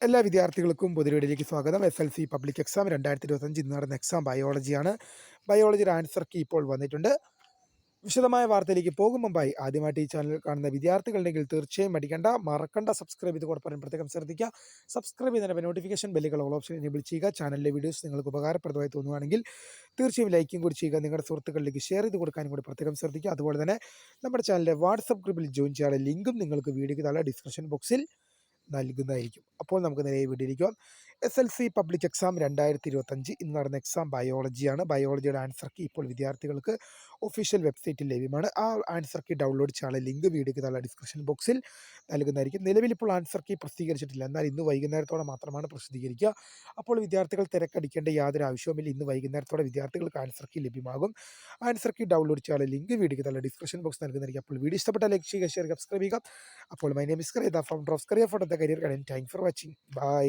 എല്ലാ വിദ്യാർത്ഥികൾക്കും പൊതുവെളിയിലേക്ക് സ്വാഗതം. SLC പബ്ലിക് എക്സാം 2025 ഇന്ന് നടന്ന എക്സാം ബയോളജിയാണ്. ബയോളജിയുടെ ആൻസർ കീ ഇപ്പോൾ വന്നിട്ടുണ്ട്. വിശദമായ വാർത്തയിലേക്ക് പോകും മുമ്പായി ആദ്യമായിട്ട് ഈ ചാനൽ കാണുന്ന വിദ്യാർത്ഥികളുണ്ടെങ്കിൽ തീർച്ചയായും മറക്കണ്ട സബ്സ്ക്രൈബ് ചെയ്ത് കൂടെ പറയാൻ പ്രത്യേകം ശ്രദ്ധിക്കുക. സബ്സ്ക്രൈബ് ചെയ്യുന്നതിന് നോട്ടിഫിക്കേഷൻ ബെല്ലുകൾ ഓൾ ഓപ്ഷൻ എനേബിൾ ചെയ്യുക. ചാനലിലെ വീഡിയോസ് നിങ്ങൾക്ക് ഉപകാരപ്രദമായി തോന്നുകയാണെങ്കിൽ തീർച്ചയായും ലൈക്കും കൂടി ചെയ്യുക. നിങ്ങളുടെ സുഹൃത്തുക്കളിലേക്ക് ഷെയർ ചെയ്ത് കൊടുക്കാനും കൂടി പ്രത്യേകം ശ്രദ്ധിക്കുക. അതുപോലെ തന്നെ നമ്മുടെ ചാനലിലെ വാട്സപ്പ് ഗ്രൂപ്പിൽ ജോയിൻ ചെയ്യാനുള്ള ലിങ്കും നിങ്ങൾക്ക് വീഡിയോയ്ക്ക് താഴെ ഡിസ്ക്രിപ്ഷൻ ബോക്സിൽ നൽകുന്നതായിരിക്കും. അപ്പോൾ നമുക്ക് നേരെ വീഡിയോയിലേക്ക് SLC പബ്ലിക് എക്സാം 2025 ഇന്ന് നടന്ന എക്സാം ബയോളജിയാണ്. ബയോളജിയുടെ ആൻസർ കീ ഇപ്പോൾ വിദ്യാർത്ഥികൾക്ക് ഒഫീഷ്യൽ വെബ്സൈറ്റിൽ ലഭ്യമാണ്. ആ ആൻസർ കീ ഡൗൺലോഡ് ചെയ്യാനുള്ള ലിങ്ക് വീഡിയോയ്ക്ക് താഴെ ഡിസ്ക്രിപ്ഷൻ ബോക്സിൽ നൽകുന്നതായിരിക്കും. നിലവിൽ ഇപ്പോൾ ആൻസർ കീ പ്രസിദ്ധീകരിച്ചിട്ടില്ല, എന്നാൽ ഇന്ന് വൈകുന്നേരത്തോടെ മാത്രമാണ് പ്രസിദ്ധീകരിക്കുക. അപ്പോൾ വിദ്യാർത്ഥികൾ തിരക്കടിക്കേണ്ട യാതൊരു ആവശ്യവുമില്ല. ഇന്ന് വൈകുന്നേരത്തോടെ വിദ്യാർത്ഥികൾക്ക് ആൻസർ കീ ലഭ്യമാകും. ആൻസർ കീ ഡൗൺലോഡ് ചെയ്യാനുള്ള ലിങ്ക് വീഡിയോയ്ക്ക് താഴെ ഡിസ്ക്രിപ്ഷൻ ബോക്സ് നൽകുന്നതായിരിക്കും. അപ്പോൾ വീഡിയോ ഇഷ്ടപ്പെട്ടാൽ ലൈക്ക് ചെയ്യുക, ഷെയർ ചെയ്യുക, സബ്സ്ക്രൈബ് ചെയ്യുക. അപ്പോൾ my name is Kariya, the founder of Kariya for the career guide. Thank for watching. By.